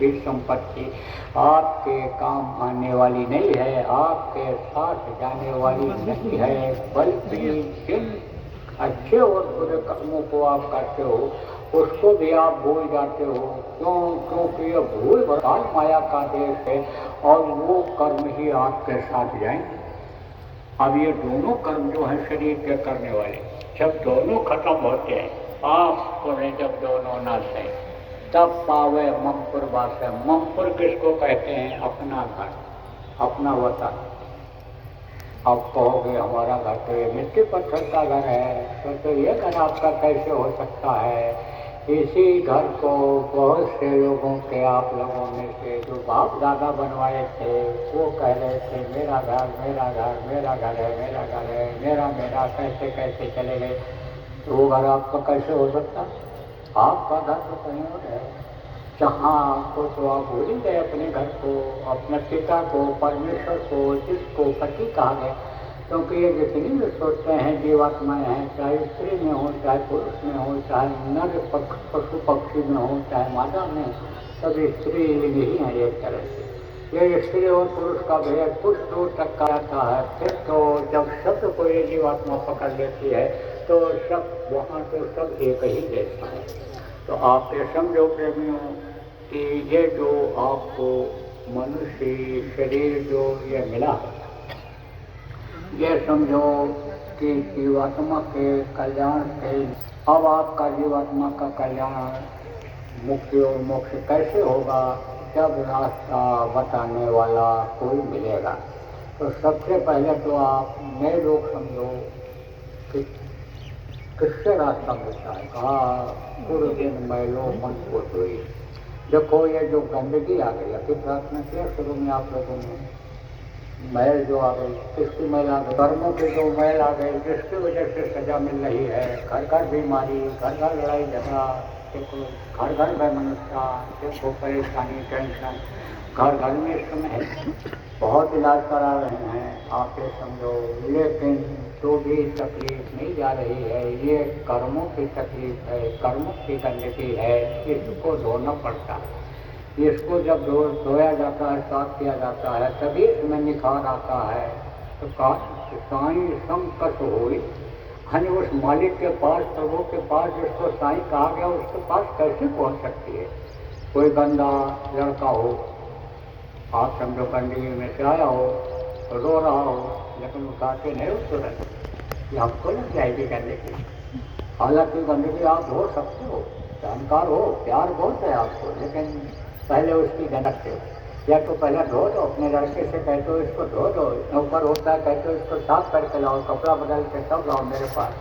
भी संपत्ति आपके काम आने वाली नहीं है, आपके साथ जाने वाली नहीं है, बल्कि जिन अच्छे और बुरे कर्मों को आप करते हो उसको भी आप भूल जाते हो। क्यों? क्योंकि ये भूल काल माया का देश है और वो कर्म ही आपके साथ जाएंगे। अब ये दोनों कर्म जो है शरीर के करने वाले, जब दोनों खत्म होते हैं, आप उन्हें जब दोनों नाश है, तब पावे ममपुर वास। ममपुर किसको कहते हैं? अपना घर, अपना वतन। आप कहोगे हमारा घर तो ये मिट्टी पत्थर का घर है, तो ये घर आपका कैसे हो सकता है? इसी घर को बहुत से लोगों के, आप लोगों में से जो बाप दादा बनवाए थे, वो कह रहे थे मेरा घर मेरा घर मेरा घर है मेरा घर है मेरा मेरा, कैसे कैसे चले गए। तो वो घर आपका कैसे हो सकता? आपका घर तो कहीं और है। जहाँ आपको तो आप भूल ही गए अपने घर को, अपने पिता को, परमेश्वर को, जिसको पति कहा गया। क्योंकि ये जितनी भी सोचते हैं जीवात्माएं हैं, चाहे स्त्री में हो, चाहे पुरुष में हो, चाहे नर पशु पक्षी में हो, चाहे मादा में, सब स्त्री ही है एक तरह से। ये स्त्री और पुरुष का भेद कुछ दूर तक का आता है। फिर तो जब शब्द को ये जीवात्मा पकड़ लेती है तो सब वहाँ तो सब एक ही जैसा है। तो आप ये समझो प्रेमियों कि ये जो आपको मनुष्य शरीर जो ये मिला है, ये समझो कि जीवात्मा के कल्याण से अब आपका जीवात्मा का कल्याण मुक्ति और मोक्ष कैसे होगा? जब रास्ता बताने वाला कोई मिलेगा। तो सबसे पहले तो आप नए लोग समझो कि किससे रास्ता मिलता है? कहा पूरे दिन मैलो मन को धोई। देखो ये जो गंदगी आ गई, अभी प्रार्थना किया शुरू में आप लोगों ने, मैल जो आ गई, किसकी मैल आ गई? कर्मों की जो मैल आ गई, जिसकी वजह से सजा मिल रही है। घर घर बीमारी, घर घर लड़ाई झगड़ा, देखो घर घर में मनुष्य, देखो परेशानी टेंशन घर घर में इस समय बहुत इलाज करा रहे हैं, आप ये समझो। लेकिन तो भी तकलीफ नहीं जा रही है, ये कर्मों की तकलीफ है, कर्मों की गंदगी है, इसको धोना पड़ता है। इसको जब धोया जाता है, साफ किया जाता है, तभी इसमें निखार आता है। तो साईं संकट होई, यानी उस मालिक के पास, प्रभु के पास जिसको साईं कहा गया, उसके पास कैसे पहुंच सकती है? कोई गंदा लड़का हो, आप समझो गंदगी में से आया हो, रो रहा हो, लेकिन उठाते नहीं हो तुरंत, ये हमको लग जाएगी गंदगी। हालांकि गंदगी आप धो सकते हो, जानकार हो, प्यार बहुत है आपको, लेकिन पहले उसकी गंदगी हो। या तो पहले धो दो, अपने लड़के से कहते हो इसको धो दो, ऊपर होता है कहते हो इसको साफ करके लाओ, कपड़ा बदल के सब लाओ मेरे पास।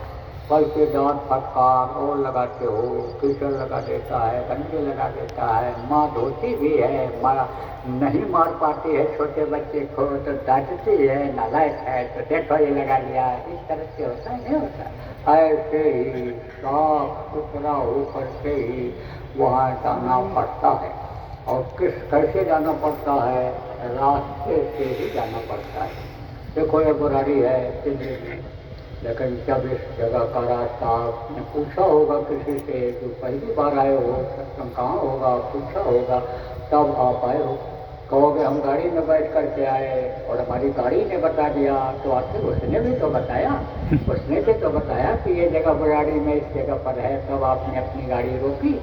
बल्कि डांट फटकार और लगाते हो, कीचड़ लगा देता है, गंदगी लगा देता है। माँ धोती भी है, माँ नहीं मार पाती है छोटे बच्चे को तो डांटती है, नालायक है तो देखो ये लगा लिया। इस तरह से होता है, नहीं होता? ऐसे ही साफ सुथरा होकर के ही वहाँ जाना पड़ता है। और कैसे जाना पड़ता है? रास्ते से ही जाना पड़ता है। देखो ये बुराड़ी है दिल्ली में, लेकिन जब इस जगह का रास्ता आपने पूछा होगा किसी से जो पहली बार आए हो, सत्संग कहाँ होगा पूछा होगा, तब आप आए हो। कहोगे हम गाड़ी में बैठ करके आए और हमारी गाड़ी ने बता दिया, तो आखिर उसने भी तो बताया, उसने भी तो बताया कि ये जगह बुराड़ी में इस जगह पर है, तब आपने अपनी गाड़ी रोकी।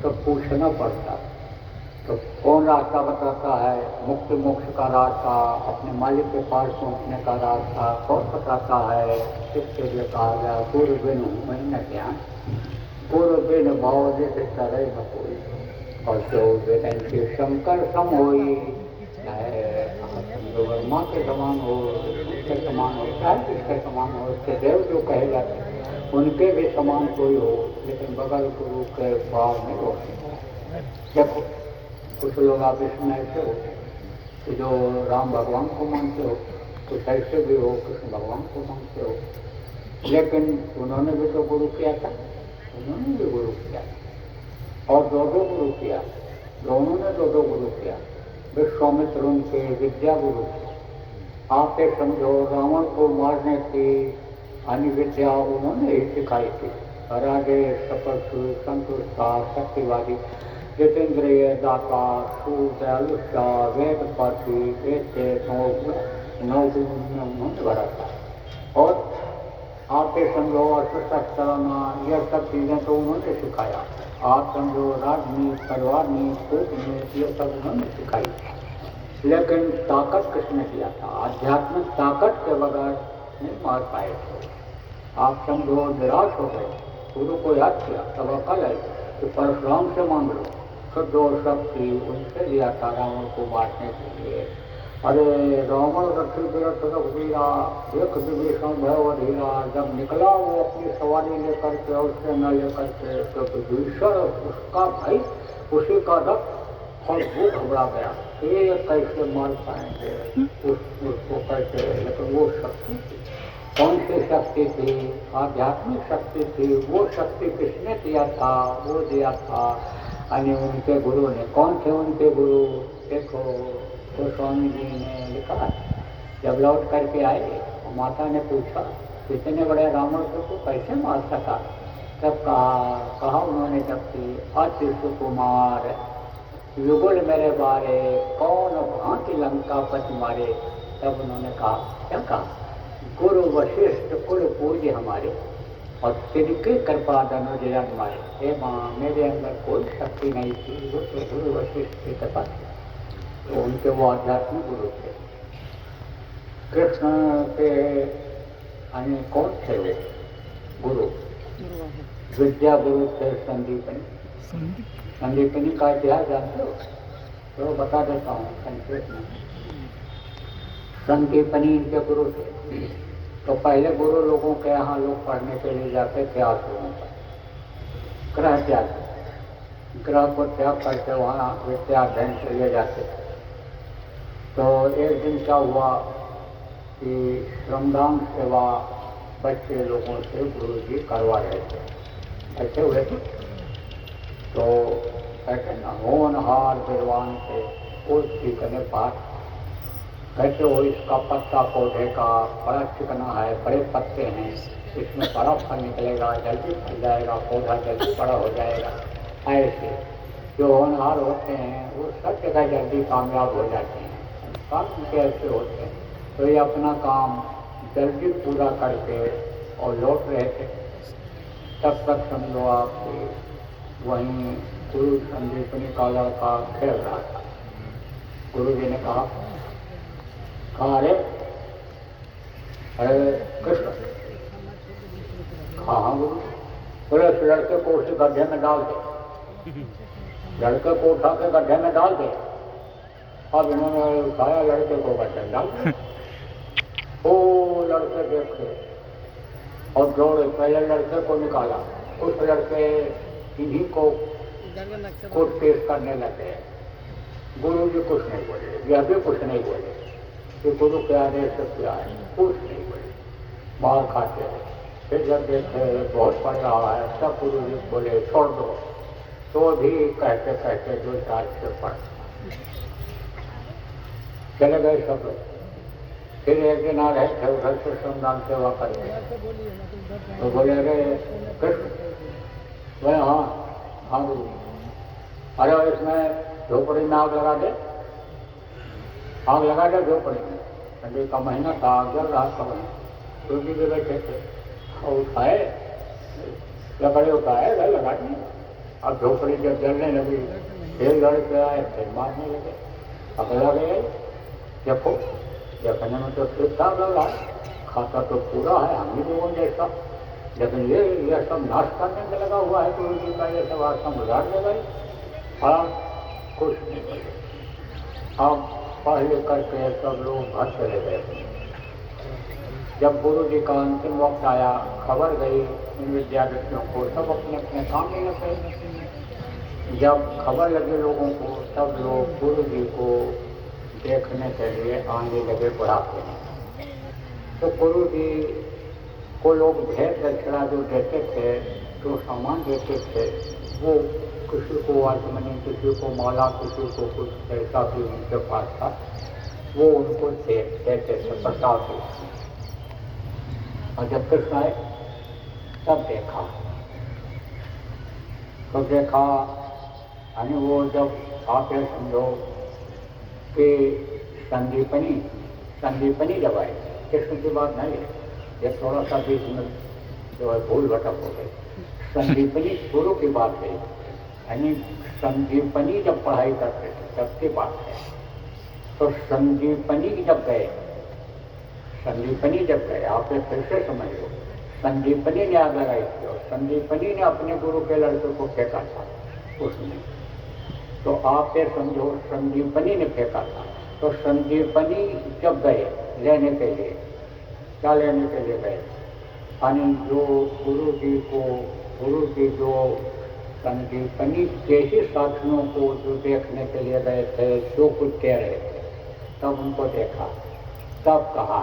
तो पूछना पड़ता। तो कौन रास्ता बताता है? मुक्ति मोक्ष का रास्ता, अपने मालिक के पास पहुँचने का रास्ता कौन बताता है? इसके लिए कहा गया पूर्व बिन न ज्ञान, पूर्व बिन भाव जैसे तरह न कोई, और जो वेदन शंकर सम होई, चाहे वर्मा के समान हो, उसके समान हो, चाहे किसके समान हो, उसके देव जो कहे जाते हैं उनके भी समान कोई हो, लेकिन बगल गुरु के भाव में हो। देखो कुछ लोग आप इसमें ऐसे हो कि जो राम भगवान को मानते हो, कुछ ऐसे भी हो कृष्ण भगवान को मानते हो, लेकिन उन्होंने भी तो गुरु किया था, उन्होंने भी गुरु किया और दो गुरु किया, दोनों ने दो गुरु किया। विश्वामित्र उनके विद्या गुरु थे। आप ये समझो रावण को मारने की अनिविद्या उन्होंने ही सिखाई थी। राजे सफल संतुष्टा शक्तिवादी, जितेंद्रिय दाता सुदयालुष्टा वेदपति ऐसे नौ भरा था। और आपके समझो अस्त्र चलाना यह सब चीज़ें तो उन्होंने सिखाया। आप समझो राजनीति परिवारनीति कूटनीति ये सब उन्होंने सिखाई, लेकिन ताकत किसने दिया था? आध्यात्मिक ताकत के बगैर नहीं मार पाए थे। आप समझो निराश हो गए, गुरु को याद किया, तब अकल है कि परशुराम से मांग लो। शुद्ध और शक्ति उनसे लिया था रावण को मारने के लिए। अरे रावण रथी विरथ रघुवीरा एक विभीषण भय धीरा, जब निकला वो अपनी सवारी लेकर के और सेना लेकर के, तो विभीषण उसका भाई उसी का रथ और वो घबरा गया, ये कैसे मार पाएंगे उसको कैसे। लेकिन वो शक्ति थी, कौन सी शक्ति थी? आध्यात्मिक शक्ति थी। वो शक्ति किसने दिया था? वो दिया था यानी उनके गुरु ने। कौन थे उनके गुरु? देखो तो स्वामी जी ने लिखा, जब लौट करके आए माता ने पूछा इतने बड़े रावण को कैसे मार सका? तब कहा उन्होंने जब कि अति सुकुमार युगल मेरे बारे कौन भांति लंका पति मारे। तब उन्होंने कहा, क्या कहा? गुरु वशिष्ठ कुल पूज्य हमारे और तिनके कृपा धनुज हमारे। हे माँ, मेरे अंदर कोई शक्ति नहीं थी, वो तो गुरु वशिष्ठ की कृपा थी। तो उनके वो आध्यात्मिक गुरु थे। कृष्ण के अन्य कौन थे वो गुरु? विद्या गुरु थे संदीपनी। संदीपनी का इतिहास जानते हो? तो बता देता हूँ संक्षेप में। संदीपनी इनके गुरु थे। तो पहले गुरु लोगों के यहाँ लोग पढ़ने के लिए जाते थे आश्रमों पर, ग्रह त्याग, ग्रह को त्याग करके वहाँ विद्या अध्ययन के लिए जाते थे। तो एक दिन क्या हुआ कि श्रमदान सेवा बच्चे लोगों से गुरु जी करवा रहे थे, ऐसे हुए थे। तो कहते ना होनहार विद्वान थे, उस जी करने पास कहते हो इसका पत्ता पौधे का बड़ा चिकना है, बड़े पत्ते हैं, इसमें बड़ा फल निकलेगा, जल्दी फल जाएगा, पौधा जल्दी बड़ा हो जाएगा। ऐसे जो होनहार होते हैं वो सब जगह जल्दी कामयाब हो जाते हैं। काम उनके ऐसे होते हैं। तो ये अपना काम जल्दी पूरा करके और लौट रहे थे। तब तक समझो आप वहीं गुरु संदीपनी का लड़का खेल रहा था। गुरु जी ने कहा, अरे अरे कृष्ण। हाँ गुरु। बोले उस लड़के को उसी गड्ढे में डाल दे। लड़के को उठा के गड्ढे में डाल दे। अब इन्होंने उठाया लड़के को गड्ढे में डाल दिया। ओ लड़के देखे और दौड़े, पहले लड़के को निकाला, उस लड़के इन्हीं को पेश करने लगे। गुरु जी कुछ नहीं बोले, यह भी कुछ नहीं बोले कि गुरु के आदेश से किया है, कुछ नहीं बोले, मार खाते हैं। फिर जब देखे बहुत पड़ रहा है तब गुरु जी बोले छोड़ दो, तो भी कहते कहते 2-4 से पढ़ चले गए सब लोग। फिर एक दिन आ रहे थे उधर से श्रमदान सेवा करके, तो बोले अरे कृष्ण। बोले हाँ गुरु। अरे इसमें झोपड़ी में आग लगा दे, आग लगा दे झोपड़ी में। ठंडी का महीना था, आग जल रहा था वहीं। गुरु जी भी बैठे थे और उठाए लकड़ी, उठाए गए लगा दिए। अब झोपड़ी जब जलने लगी फिर लड़के आए, फिर मारने लगे। अगला गए, देखो देखने में तो ठीक ठाक लग रहा है, खाता तो पूरा है हम ही लोगों जैसा, लेकिन ये सब नाश करने में लगा हुआ है। गुरु जी का ये सब आश्रम उजाड़ दे गए। हाँ कुछ नहीं बोले। अब पढ़ लिख करके सब लोग घर चले गए। जब गुरु जी का अंतिम वक्त आया, खबर गई इन विद्यार्थियों को, सब अपने अपने काम में लगे। जब खबर लगी लोगों को, सब लोग गुरु जी को देखने के लिए आने लगे बुढ़ापे में। तो गुरु जी को लोग भेंट दक्षिणा जो देते थे, जो सामान देते थे, वो किसी को आजमनी, किसी को माला, किसी को कुछ ऐसा भी उनके पास था, वो उनको देते थे प्रसाद। और जब कृष्ण आए तब देखा यानी वो जब आप ये समझो कि संदीपनी जब आए, कृष्ण की बात नहीं है, ये थोड़ा सा बीच में जो है भूल भटक हो गई। संदीपनी गुरु की बात है, यानी संदीपनी जब पढ़ाई करते थे तब की बात है। तो संदीपनी जब गए आप ये फिर से समझ लो, संदीपनी ने आगे आई थी और संदीपनी ने अपने गुरु के लड़के को फेंका था उसने। तो आप ये समझो संदीपनी ने फेंका था। तो संदीपनी जब गए लेने के लिए, क्या लेने के लिए गए, यानी जो गुरु जी जो संदीपनी के ही साथियों को जो देखने के लिए गए थे, जो कुछ कह रहे थे, तब उनको देखा, तब कहा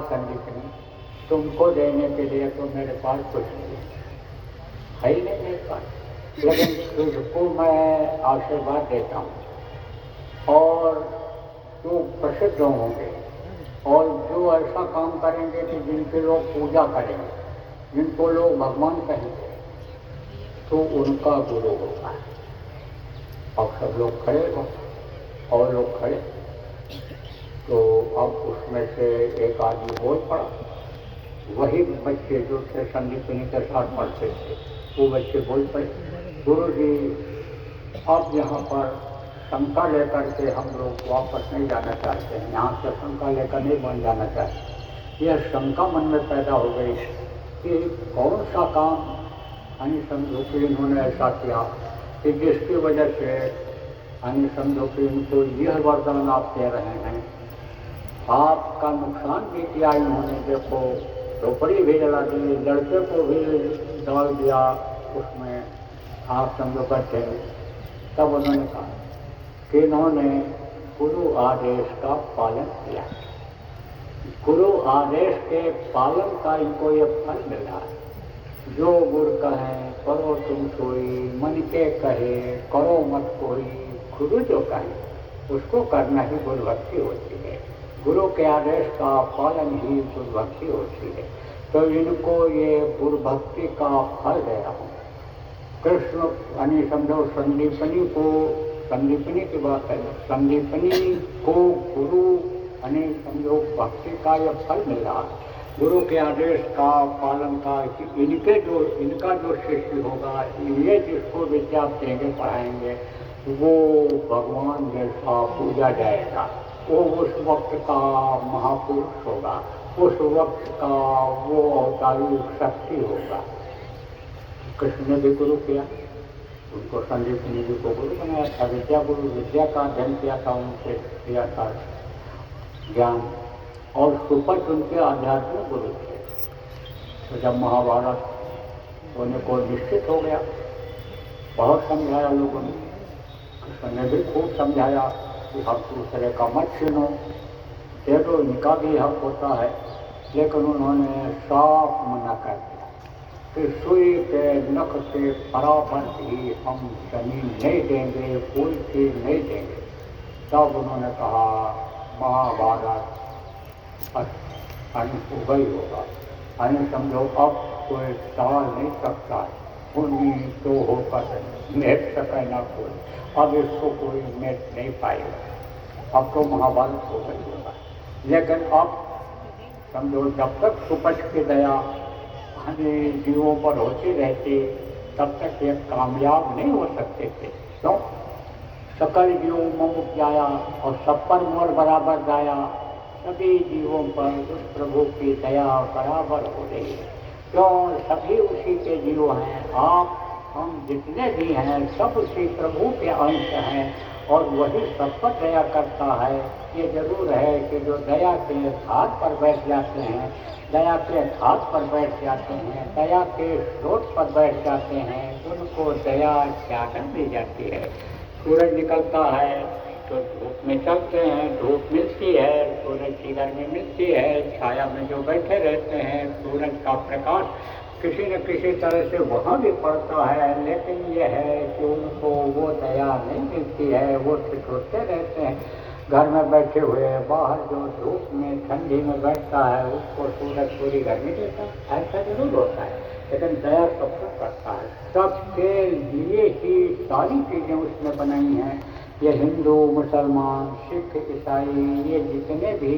संदीपनी तुमको देने के लिए तो मेरे पास कुछ नहीं है ही नहीं मेरे पास, लेकिन तुझको मैं आशीर्वाद देता हूँ और जो प्रसिद्ध होंगे और जो ऐसा काम करेंगे कि जिनके लोग पूजा करेंगे, जिनको लोग भगवान कहेंगे, तो उनका गुरु होगा। अब सब लोग खड़े हो और लोग खड़े, तो अब उसमें से एक आदमी बोल पड़ा, वही बच्चे जो थे संदीपनी के साथ पढ़ते थे, वो बच्चे बोल पड़े, गुरु जी अब यहाँ पर शंका लेकर के हम लोग वापस नहीं जाना चाहते हैं, यहाँ से शंका लेकर नहीं बन जाना चाहते। यह शंका मन में पैदा हो गई कि कौन सा काम, यानी समझो कि इन्होंने ऐसा किया कि जिसकी वजह से, यानी समझो कि इनको यह वरदान आप दे रहे हैं, आपका नुकसान भी किया इन्होंने, देखो झोपड़ी भी जला दी, लड़के को भी डाल दिया उसमें, आप समझो करते हैं। तब उन्होंने कहा कि इन्होंने गुरु आदेश का पालन किया, गुरु आदेश के पालन का इनको ये फल मिला। जो गुरु कहें करो तुम सोई, मन के कहे करो मत कोई, गुरु जो कहे उसको करना ही गुरु भक्ति होती है, गुरु के आदेश का पालन ही गुरु भक्ति होती है। तो इनको ये गुरु भक्ति का फल दे रहा हूँ। कृष्ण यानी समझो संदीपनी की बात है, संदीपनी को गुरु यानी समझो भक्ति का यह फल मिल रहा है, गुरु के आदेश का पालन का। इनका जो शिष्य होगा, ये जिसको विद्या देंगे पढ़ाएंगे, वो भगवान जैसा पूजा जाएगा, वो उस वक्त का महापुरुष होगा, उस वक्त का वो अवतारी शक्ति होगा। कृष्ण ने भी गुरु किया, उनको संदीपनी जी को गुरु बनाया था, विद्या का अध्ययन किया था, उनसे किया था ज्ञान, और सुपथ उनके आध्यात्मिक गुरु थे। तो जब महाभारत होने को निश्चित हो गया, बहुत समझाया लोगों ने, कृष्ण ने भी खूब समझाया कि हक दूसरे का मत सुनो, दे दो, इनका भी हक होता है, लेकिन उन्होंने साफ मना कर दिया कि सुई के नख से बराबर भी हम जमीन नहीं देंगे, कोई चीज नहीं देंगे। तब उन्होंने कहा महाभारत हो गई होगा, यानी समझो अब कोई टाल नहीं सकता, उन्हीं तो होकर मेट सके ना कोई, अब इसको कोई मेट नहीं पाएगा, अब तो महाभारत हो गई होगा। लेकिन अब समझो जब तक सुपथ की दया जीवों पर होती रहती, तब तक ये कामयाब नहीं हो सकते थे। क्यों? सकल जीवों में जाया और सब पर मोर बराबर गाया, सभी जीवों पर उस प्रभु की दया बराबर हो रही है। क्यों? सभी उसी के जीव हैं, आप हम जितने भी हैं सब उसी प्रभु के अंश हैं, और वही सब पर दया करता है। ये जरूर है कि जो दया के घाट पर बैठ जाते हैं, दया के घाट पर बैठ जाते हैं, दया के स्रोत पर बैठ जाते हैं, उनको दया ज्यादा दी जाती है। सूरज निकलता है तो धूप में चलते हैं, धूप मिलती है, सूरज की गर्मी मिलती है, छाया में जो बैठे रहते हैं, सूरज का प्रकाश किसी न किसी तरह से वहाँ भी पड़ता है, लेकिन यह है कि उनको वो दया नहीं मिलती है, वो ठिठुरते रहते हैं। घर में बैठे हुए बाहर जो धूप में ठंडी में बैठता है उसको सूरज पूरी गर्मी देता है, ऐसा जरूर होता है, लेकिन दया सबको करता है। सबके लिए ही सारी चीज़ें उसने बनाई हैं। ये हिंदू, मुसलमान, सिख, ईसाई, ये जितने भी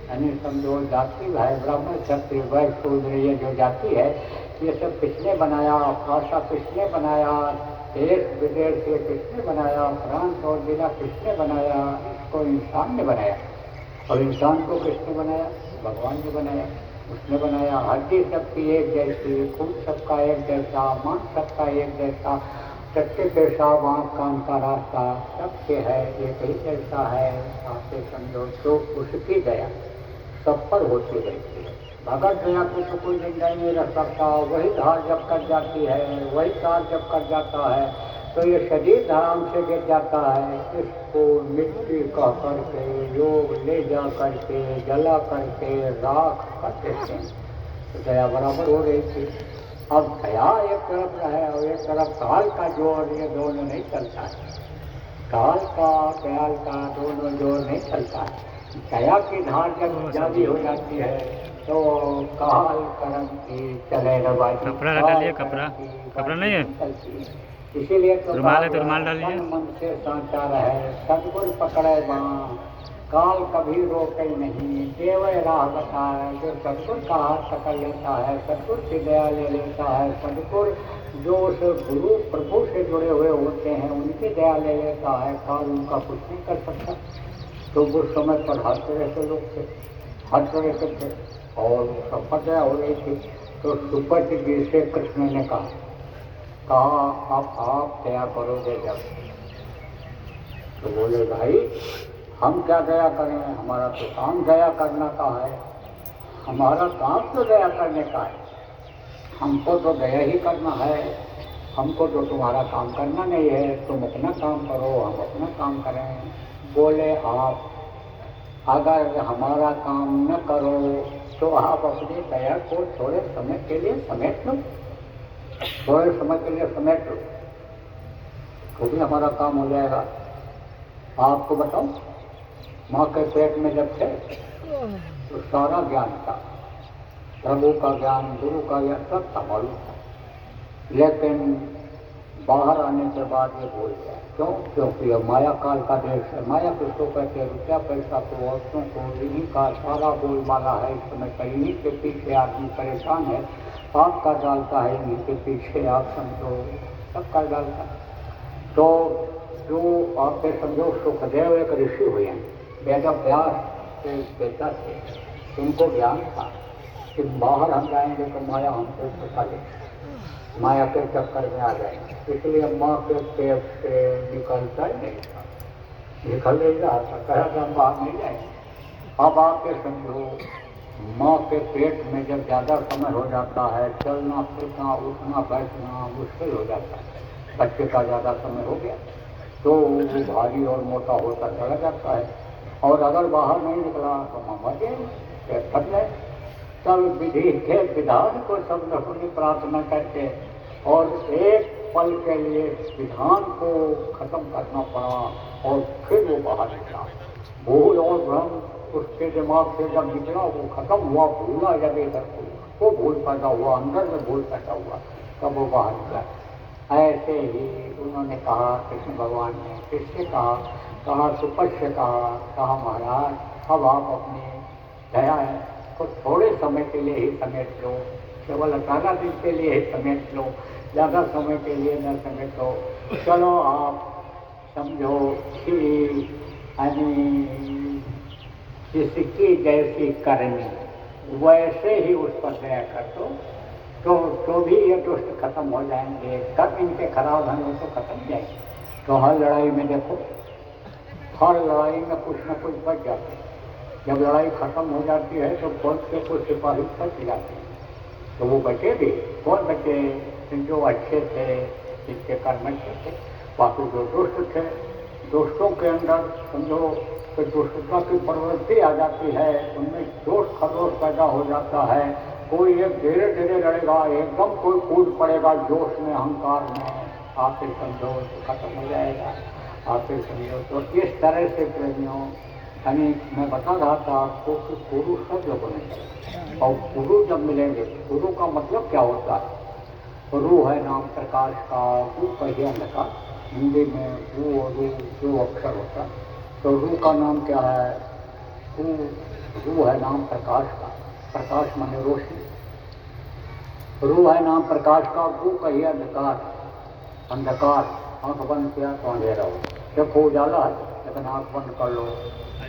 यानी समझो जाति है, ब्राह्मण, क्षत्रिय, वैश्य, शूद्र, ये जो जाति है ये सब किसने बनाया, भाषा किसने बनाया, देश विदेश ये किसने बनाया, प्रांत और जिला किसने बनाया, इसको इंसान ने बनाया। और इंसान को किसने बनाया? भगवान ने बनाया। उसने बनाया हड्डी सबकी एक जैसी, खून सबका एक जैसा, मांस सबका एक जैसा, सबके पेशाब आँख कान का रास्ता सबके है एक ही जैसा है। आपसे समझो तो उसकी दया सब पर होती रहती है। भगत दया को तो कोई निर्णय नहीं रख सकता। वही धार जब कर जाती है, वही तार जब कर जाता है तो ये शरीर धाम से गिर जाता है। इसको मिट्टी कह करके लोग ले जा करके जला करके राख कर देते हैं। तो दया बराबर हो रही थी। अब दया एक तरफ है और एक तरफ काल का जोर, ये दोनों नहीं चलता है। काल का दयाल का दोनों जोर नहीं चलता है। दया की धार जब जारी हो जाती है तो काल कर्म की चले रवाजी, कपड़ा लगा लिए, कपड़ा नहीं है, इसीलिए तो रुमाल है तो रुमाल डालिए। मन से सांचा रहे सदगुरु पकड़े बाँ, काल कभी रोके नहीं, देव राह बताए। जो सदगुरु का हाथ पकड़ लेता है, सदगुरु की दया ले लेता है, सदगुरु जो उस गुरु प्रभु से जुड़े हुए होते हैं उनकी दया ले लेता है, काल उनका कुछ नहीं कर सकता। तो उस समय पर हर तरह से लोग थे, हर तरह से थे और सब दया हो रही थी। तो सुपति जी से कृष्ण ने कहा अब आप दया करोगे जब? तो बोले भाई हम क्या दया करें, हमारा तो काम दया करना का है, हमारा काम तो दया करने का है, हमको तो दया ही करना है, हमको तो तुम्हारा काम करना नहीं है, तुम अपना काम करो हम अपना काम करें। बोले आप अगर हमारा काम न करो तो आप अपनी दया को थोड़े समय के लिए समेट लो, थोड़े समय के लिए समेट लो तो भी हमारा काम हो जाएगा। आपको बताओ माँ के पेट में जब थे तो सारा ज्ञान था, प्रभु का ज्ञान, गुरु का ज्ञान सब था, मालूम था, लेकिन बाहर आने के बाद ये भूल गया। क्यों? क्योंकि अब माया काल का देश है। माया किसको कहते हैं? रुपया पैसा को, औरतों को, इन्हीं का सारा बोलबाला है इस समय पर। इन्हीं के पीछे आदमी परेशान है, पाप का डालता है इन्हीं के पीछे, आप समझो सब का डालता है। तो जो आपके समझो सुखदेव एक ऋषि हुए हैं, वेदव्यास के बेटा थे, उनको ज्ञान था कि बाहर हम जाएंगे तो माया हमको फंसा लेगी, माया के चक्कर में आ जाएंगे। इसलिए माँ के पेट से निकलता ही नहीं था, निकल नहीं रहा था, कहा कि हम बाहर नहीं जाएंगे। अब आपके समझो माँ के पेट में जब ज़्यादा समय हो जाता है, चलना फिरना उठना बैठना मुश्किल हो जाता है, बच्चे का ज़्यादा समय हो गया तो वो भारी और मोटा होता चला जाता है। और अगर बाहर नहीं निकला तो माँ मर गए, फट गए। तब विधि के विधान को सब लोगों प्रार्थना करके और एक पल के लिए विधान को खत्म करना पड़ा और फिर वो बाहर निकला। भूल और भ्रम उसके दिमाग से जब निकला वो खत्म हुआ, भूला जब इधर वो भूल पैदा हुआ, अंदर में भूल पैदा हुआ, तब वो बाहर निकला। ऐसे ही उन्होंने कहा, कृष्ण भगवान ने किससे कहा सुपथ से कहा महाराज अब आप अपनी दया को थोड़े समय के लिए ही समेट लो, केवल 18 दिन के लिए ही समेट लो, ज़्यादा समय के लिए न समेटो। चलो आप समझो कि जिसकी जैसी करनी वैसे ही उस पर दया कर दो तो भी ये दुष्ट खत्म हो जाएंगे। कब इनके खराब हैं वो तो खत्म हो जाएंगे। तो हर लड़ाई में देखो, हर लड़ाई में कुछ न कुछ बच जाते हैं। जब लड़ाई खत्म हो जाती है तो फौज के कुछ सिपाही बच जाते हैं, तो वो बचे भी। कौन बचे? जो अच्छे थे, जिनके कर्म अच्छे थे। बाकी जो दुष्ट थे, दोस्तों के अंदर समझो कि दुष्टता की प्रवृत्ति आ जाती है, उनमें जोश खरोश पैदा हो जाता है। कोई एक धीरे धीरे लड़ेगा, एकदम कोई कूद पड़ेगा जोश में, अहंकार में, आपसे समझो तो खत्म हो जाएगा। आपके समझो। तो इस तरह से प्रेमियों, यानी मैं बता रहा था आपको कि गुरु सब लोगों ने मिले, और गुरु जब मिलेंगे, गुरु का मतलब क्या होता है? रू है नाम प्रकाश का, रू कहिए अंधकार, हिंदी में रू और रू जो अक्षर होता है। तो रू का नाम क्या है? रू, रू है नाम प्रकाश का, प्रकाश माने रोशनी। रू है नाम प्रकाश का, रू कहिए अंधकार, अंधकार आंख बंद किया तो अंधेरा हो। देखो उजाला है, लेकिन आंख बंद कर लो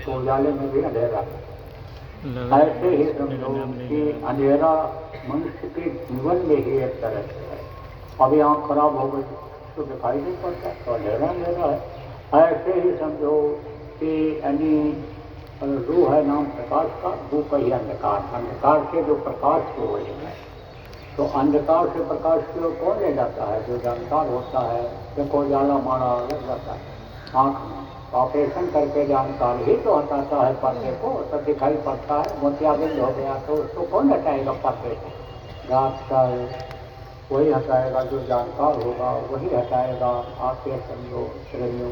तो उजाले में भी अंधेरा है। ऐसे ही समझो कि अंधेरा मनुष्य के जीवन में ही एक तरह से है। अभी आंख खराब हो गई तो दिखाई नहीं पड़ता, तो अंधेरा अंधेरा है। ऐसे ही समझो कि यानी रू है नाम प्रकाश का, रू कहिए अंधकार, अंधकार से जो प्रकाश की ओर है। तो अंधकार से प्रकाश की ओर कौन ले जाता है? जो जानकार होता है। देखो उजाला मारा लग जाता है आँख में, ऑपरेशन करके जानकार ही तो हटाता है पर्दे को, तो दिखाई पड़ता है। मोतियाबिंद हो गया तो उसको कौन हटाएगा पर्दे को? डॉक्टर वही हटाएगा, जो जानकार होगा वही हटाएगा। आपके समझो श्रेणियों।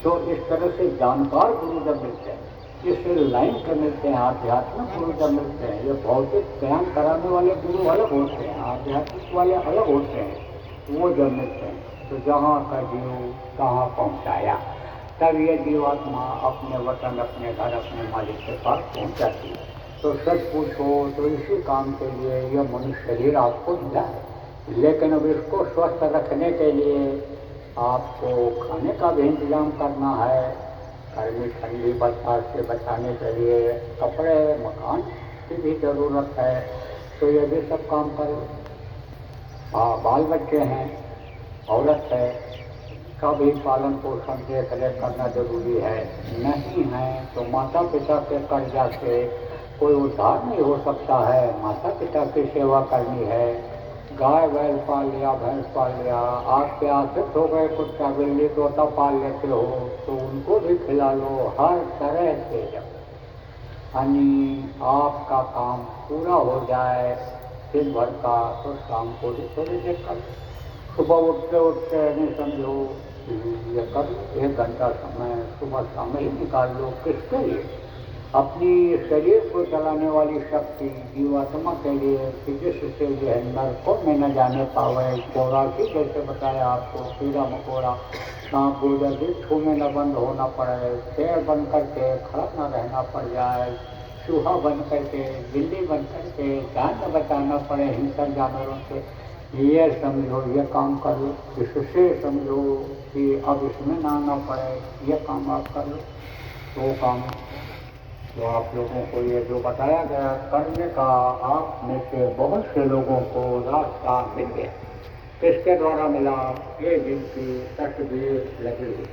तो इस तरह से जानकार गुरु जब मिलते हैं, इस लाइन के मिलते हैं, आध्यात्मिक गुरु जब मिलते हैं, ये भौतिक ज्ञान कराने वाले गुरु अलग होते हैं, आध्यात्मिक वाले अलग होते हैं। वो जब मिलते हैं तो जहाँ का जीव कहाँ पहुँचाया, तब ये जीवात्मा अपने वतन, अपने घर, अपने मालिक के पास पहुँच जाती है। तो सच पूछो तो इसी काम के लिए यह मनुष्य शरीर आपको मिला है, लेकिन अब इसको स्वस्थ रखने के लिए आपको खाने का भी इंतजाम करना है। गर्मी ठंडी बरसात से बचाने के लिए कपड़े, मकान की भी ज़रूरत है। तो ये भी सब काम करो। बाल बच्चे हैं, औरत है, का भी पालन पोषण देख रेख करना जरूरी है। नहीं है तो माता पिता के कर्जा से कोई उद्धार नहीं हो सकता है। माता पिता की सेवा करनी है। गाय बैल पाल लिया, भैंस पाल लिया, आपके आश्रित हो गए, कुत्ता बिल्ली तोता पाल लेते हो तो उनको भी खिला लो। हर तरह से जब यानी आपका काम पूरा हो जाए दिन भर का, तो शाम को भी थोड़ी देर कर, सुबह उठते उठते नहीं समझो ये कर, 1 घंटा समय सुबह शाम ही निकाल लो। किसके लिए? अपनी शरीर को चलाने वाली शक्ति जीवात्मा के लिए, कि जिससे जो है नरकों में न जाने पावे। चौरासी जैसे बताया आपको, कीड़ा मकोड़ा, सांप गुर्जर भी छूने न बंद होना पड़े, पेड़ बन करके खड़ा न रहना पड़ जाए, चूहा बन करके, बिल्ली बन करके जान न बचाना पड़े हिंसक जानवरों से। ये समझो ये काम कर लो। इससे समझो कि अब इसमें ना आना पड़े, ये काम आप कर लो। तो काम तो आप लोगों को ये जो बताया गया करने का, आप में से बहुत से लोगों को रास्ता मिल गया। किसके द्वारा मिला? ये जिनकी तस्वीर लगी हुई,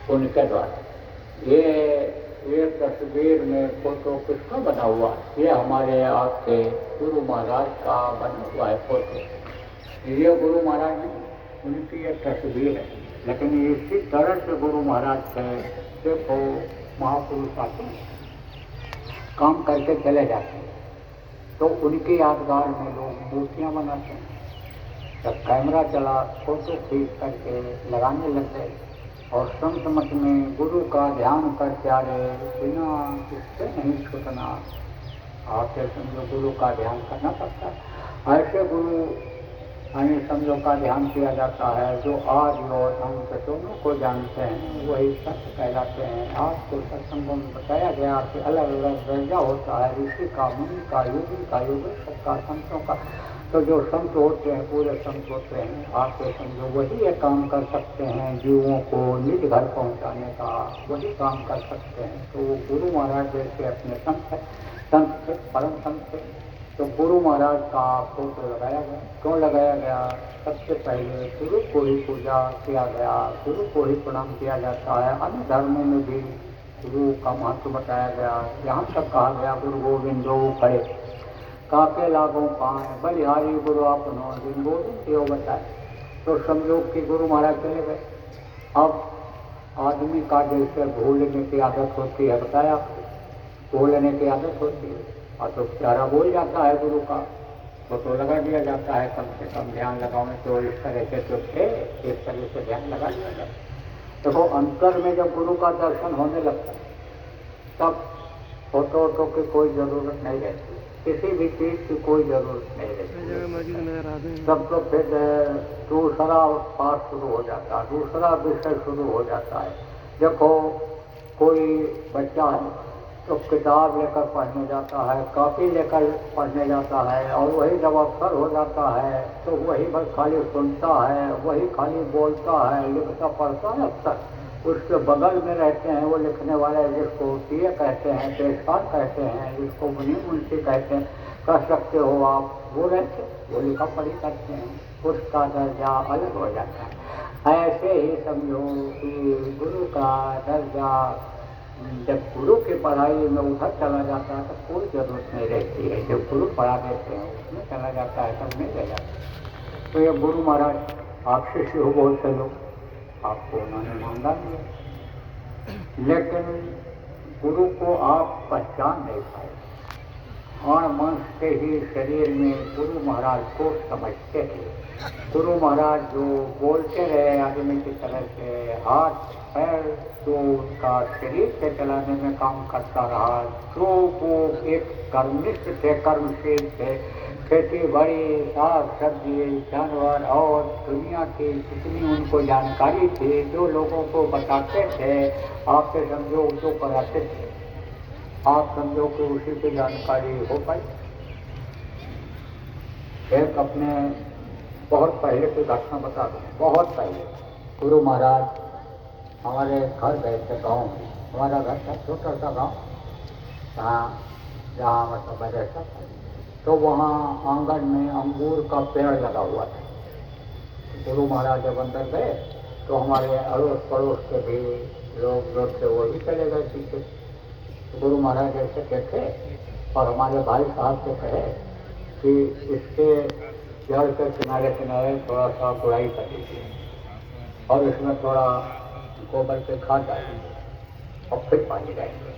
उनके द्वारा। ये तस्वीर में फोटो किसका बना हुआ? ये हमारे आपके गुरु महाराज का बना हुआ है फोटो। ये गुरु महाराज नहीं, उनकी ये तस्वीर है। लेकिन इसी तरह से गुरु महाराज से देखो महापुरुष आते हैं, काम करके चले जाते हैं, तो उनके यादगार में लोग मूर्तियाँ बनाते हैं। जब कैमरा चला, फोटो खींच करके लगाने लग गए, और संत मत में गुरु का ध्यान करके आ रहे, बिना इससे नहीं छूटना। आपसे समझो गुरु का ध्यान करना पड़ता है। ऐसे गुरु यानी समझो का ध्यान किया जाता है, जो आज और अंत दोनों को जानते हैं, वही सत्य कहलाते हैं। आपको सत्संगों में बताया गया कि अलग अलग दर्जा होता है, ऋषि का, मुनि का, योगी का, योगेश्वर का, संतों का। तो जो संत होते हैं, पूरे संत होते हैं, आपको समझो वही ये काम कर सकते हैं, जीवों को निज घर पहुँचाने का वही काम कर सकते हैं। तो वो गुरु महाराज जैसे अपने संत है, संत थे, परम संत थे। तो गुरु महाराज का फोटो लगाया गया। क्यों लगाया गया? सबसे पहले गुरु को ही पूजा किया गया, गुरु को ही प्रणाम किया जाता है। अन्य धर्मों में भी गुरु का महत्व बताया गया। यहाँ तक कहा गया गुरु गोविंदो खड़े काके लागो पाए, बलिहारी गुरु अपनो दिन गोविंद यो बताए। तो समझो कि गुरु महाराज चले गए। अब आदमी का जैसे भूलने की आदत होती है, बताया, भूलने की आदत होती है, और तो प्यारा बोल जाता है गुरु का, तो लगा दिया जाता है। कम से कम ध्यान लगाने तो इस तरह से तो थे, इस तरह से ध्यान लगा दिया जाता है। देखो अंतर में जब गुरु का दर्शन होने लगता है तब फोटो वोटो की कोई ज़रूरत नहीं रहती, किसी भी चीज़ की कोई ज़रूरत नहीं रहती। तब तो फिर दूसरा पाठ शुरू हो जाता है, दूसरा विषय शुरू हो जाता है। देखो कोई बच्चा है तो किताब लेकर पढ़ने जाता है, कॉपी लेकर पढ़ने जाता है, और वही जब अवसर हो जाता है तो वही बस खाली सुनता है, वही खाली बोलता है, लिखता पढ़ता है। अक्सर उसके बगल में रहते हैं वो लिखने वाले, जिसको टीए कहते हैं, पेशकार कहते हैं, जिसको मुनि मुंशी कहते हैं, कह सकते हो आप, वो रहते, वो लिखा पढ़ी करते हैं, उसका दर्जा अलग हो जाता है। ऐसे ही समझो कि गुरु का दर्जा जब गुरु की पढ़ाई में उधर चला जाता है तो कोई ज़रूरत नहीं रहती है, जब गुरु पढ़ा देते हैं उसमें चला जाता है तब नहीं रह जाता। तो ये गुरु महाराज आप शिष्य हो बहुत से लोग, आपको उन्होंने मांगा दिया, लेकिन गुरु को आप पहचान नहीं पाए। और मांस के ही शरीर में गुरु महाराज को समझते थे। गुरु महाराज जो बोलते रहे आदमी की तरह से, हाथ पैर जो उनका शरीर से चलाने में काम करता रहा, जो वो एक कर्मनिष्ठ थे, कर्मशील थे, खेती बाड़ी, साग सब्जी, जानवर और दुनिया की जितनी उनको जानकारी थी, जो लोगों को बताते थे, आपसे समझो जो कराते थे, आप समझो कि उसी की जानकारी हो पाई। एक अपने बहुत पहले की घटना बता दूं, बहुत पहले गुरु महाराज हमारे घर गए थे गाँव में। हमारा घर था छोटा सा गाँव, जहाँ मतलब बजे था, तो वहाँ आंगन में अंगूर का पेड़ लगा हुआ था। गुरु महाराज जब अंदर गए तो हमारे अड़ोस पड़ोस के भी लोग जो थे वो भी चले गए पीछे। गुरु महाराज ऐसे देखे और हमारे भाई साहब से कहे कि इसके जड़ के किनारे किनारे थोड़ा सा गुड़ाई कर दीजिए और इसमें थोड़ा गोबर के खाद डालेंगे और फिर पानी डालेंगे,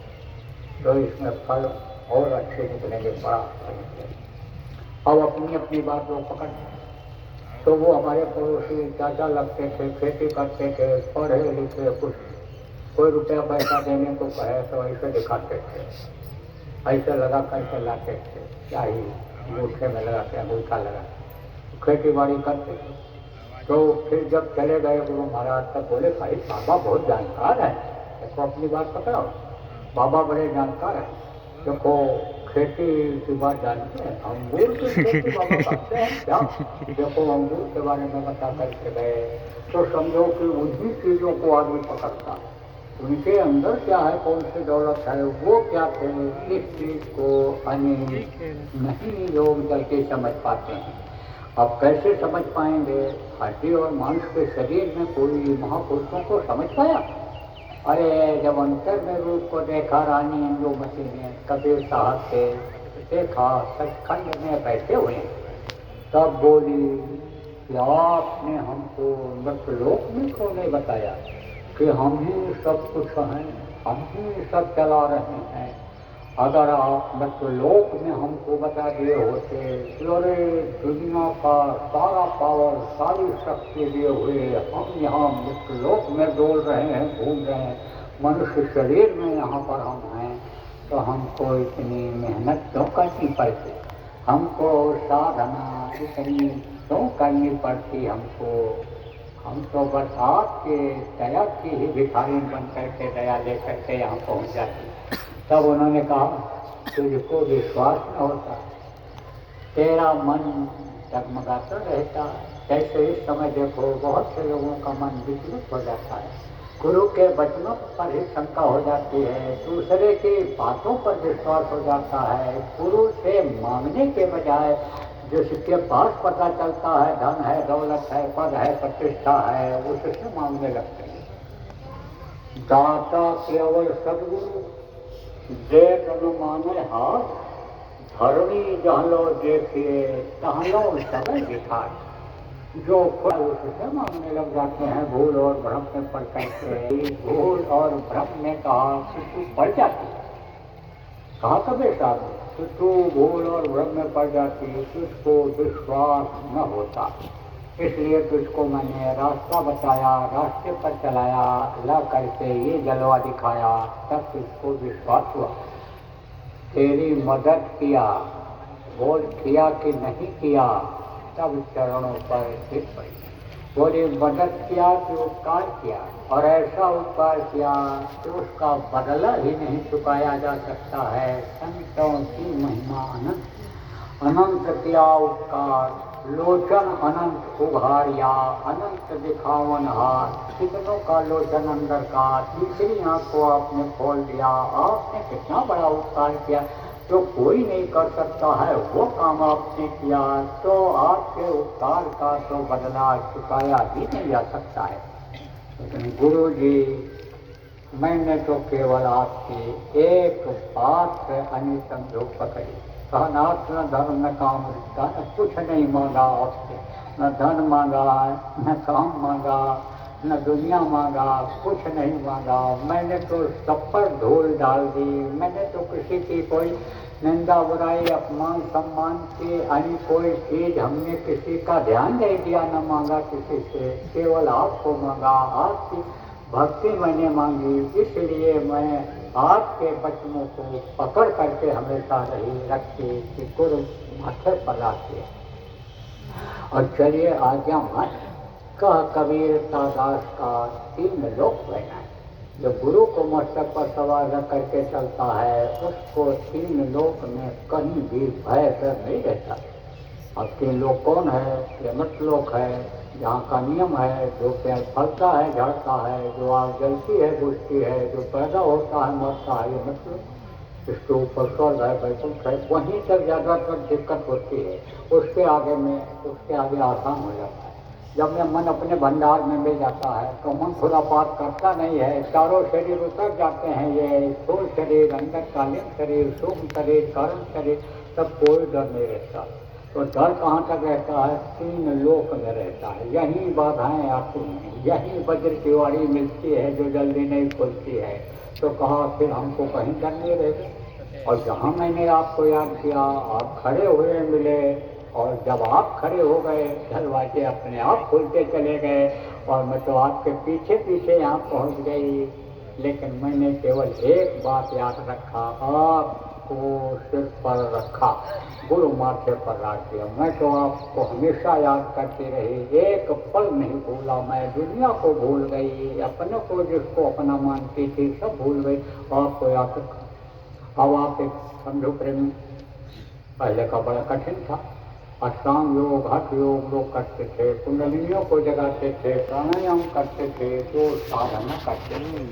तो इसमें फल और अच्छे निकलेंगे, बड़ा अच्छा निकलेंगे। अब अपनी अपनी बात वो पकड़, तो वो हमारे पड़ोसी चाचा लगते थे, खेती करते थे, पढ़े लिखे, कुछ कोई रुपया पैसा देने को कहे तो ऐसे दिखाते थे, ऐसे लगा कैसे लाते थे, क्या ही अंगूठे में लगाते, अंगूठा लगा खेती बाड़ी करते। तो फिर जब चले गए गुरु महाराज तब बोले भाई बाबा बहुत जानकार है, देखो अपनी बात पकड़ो, बाबा बड़े जानकार है, देखो खेती की बात जानते हैं, अंगूर की खेती बाबा करते हैं क्या, देखो अंगूर के बारे में बता करके गए। तो समझो कि उन्हीं चीज़ों को आदमी पकड़ता है, उनके अंदर क्या है, कौन सी दौलत है, वो क्या थे, इस चीज को नहीं लोग जल्दी समझ पाते हैं। अब कैसे समझ पाएंगे, हड्डी और मांस के शरीर में कोई महापुरुषों को समझ पाया। अरे जब अंतर में रूप को देखा रानी इंदुमती ने, कबीर साहब से देखा सचखंड में बैठे हुए, तब बोली कि आपने हमको मृतलोक में क्यों नहीं बताया कि हम ही सब कुछ हैं, हम ही सब चला रहे हैं। अगर आप मृतलोक में हमको बता दिए होते, अरे दुनिया का सारा पावर, सारी शक्ति दिए हुए हम यहाँ मृतलोक में डोल रहे हैं, घूम रहे हैं, मनुष्य शरीर में यहाँ पर हम हैं, तो हमको इतनी मेहनत क्यों करनी पड़ती, हमको साधना इतनी क्यों करनी पड़ती हमको, हम तो बस आपके दया की ही भिखारी बन करके दया ले करके यहाँ पहुँच जाती। तब उन्होंने कहा तुझको विश्वास न होता, तेरा मन जगमगाता रहता, जैसे इस समय देखो बहुत से लोगों का मन विचलित हो जाता है, गुरु के वचनों पर ही शंका हो जाती है, दूसरे की बातों पर विश्वास हो जाता है, गुरु से मांगने के बजाय जिसके पास पता चलता है धन है, दौलत है, पद है, प्रतिष्ठा है, उससे मांगने लगते हैं। दाता केवल सदगुरु देख न माने हाथ, धरणी जहलो देखिए तहलो समय दिखाए। जो खुद उससे मांगने लग जाते हैं, भूल और भ्रम में पड़ करके, भूल और भ्रम में कहा कि तू पड़ जाती, कहा कबीर साहब तू भूल और भ्रम में पड़ जाती, तुझको विश्वास न होता। इसलिए तुझको मैंने रास्ता बताया, रास्ते पर चलाया, ला करके ये जलवा दिखाया, तब तुझको विश्वास हुआ। तेरी मदद किया, बोल किया कि नहीं किया, तब चरणों पर गिर पड़ी। बोले मदद किया कि उपकार किया, और ऐसा उपकार किया कि उसका बदला ही नहीं चुकाया जा सकता है। संतों की महिमा अनंत, अनंत किया उपकार, लोचन अनंत उघारिया, अनंत दिखावन हाथ, कितनों का लोचन अंदर का, तीसरी आंख को आपने खोल दिया। आपने कितना बड़ा उपकार किया, जो कोई नहीं कर सकता है वो काम आपने किया, तो आपके उपकार का तो बदला चुकाया ही नहीं जा सकता है। लेकिन गुरु जी, मैंने तो केवल आपकी एक बात से अनिसंजोग पकड़ी। नाथ न धर्म न काम रिश्ता, न कुछ नहीं मांगा आपसे, न धन मांगा, न काम मांगा, न दुनिया मांगा, कुछ नहीं मांगा। मैंने तो सब पर धूल डाल दी। मैंने तो किसी की कोई निंदा बुराई अपमान सम्मान की अन्य कोई चीज हमने किसी का ध्यान नहीं दिया, न मांगा किसी से, केवल आपको मांगा। आपकी भक्ति मैंने मांगी, इसलिए मैं आपके वचनों को पकड़ करके हमेशा रही रखी कि गुरु माथे पर लाके। और चलिए आज्ञा मान कह कबीर दास का 3 लोक बना। जो गुरु को मस्तक पर सवार रख करके चलता है, उसको 3 लोक में कहीं भी भय डर नहीं रहता। अब 3 लोक कौन है? यमक लोक है, जहाँ का नियम है, जो पेड़ फलता है झड़ता है, जो आग जलती है बुझती है, जो पैदा होता है मरता है, ये मतलब इसके ऊपर स्वर्ग है, वैकुंठ है, वहीं तक ज़्यादातर दिक्कत होती है। उसके आगे आसान हो जाता है। जब में मन अपने भंडार में मिल जाता है तो मन खुरापात करता नहीं है। चारों शरीर उतर जाते हैं, ये स्थूल शरीर, अंतकालीन शरीर, सूक्ष्म शरीर, कारण शरीर, सब कोई डर नहीं रहता। तो डर कहाँ तक रहता है? 3 लोक में रहता है। यहीं बाधाएं आती हैं, यहीं वज्र की वाणी मिलती है जो जल्दी नहीं खुलती है। तो कहा फिर हमको कहीं डर नहीं रहेगा। और जहाँ मैंने आपको याद किया, आप खड़े हुए मिले, और जब आप खड़े हो गए दरवाजे अपने आप खुलते चले गए, और मैं तो आपके पीछे पीछे यहाँ पहुँच गई। लेकिन मैंने केवल एक बात याद रखा, आपको सिर पर रखा, गुरु माथे पर रख दिया। मैं तो आपको हमेशा याद करती रही, एक पल नहीं भूला। मैं दुनिया को भूल गई, अपने को जिसको अपना मानती थी सब भूल गई, आपको याद रखा। अब आप एक समझो प्रेमी, पहले का बड़ा कठिन था। अष्टांग योग, हठ योग लोग करते थे, कुंडलिनियों को जगाते थे, प्राणायाम करते थे, जो साधना करते थे,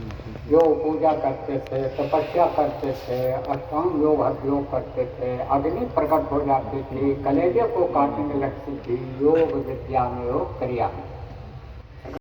योग पूजा करते थे, तपस्या करते थे, अष्टांग योग हठ योग करते थे, अग्नि प्रकट हो जाती थी, कलेजे को काटने लगती थी। योग विद्या में योग क्रिया में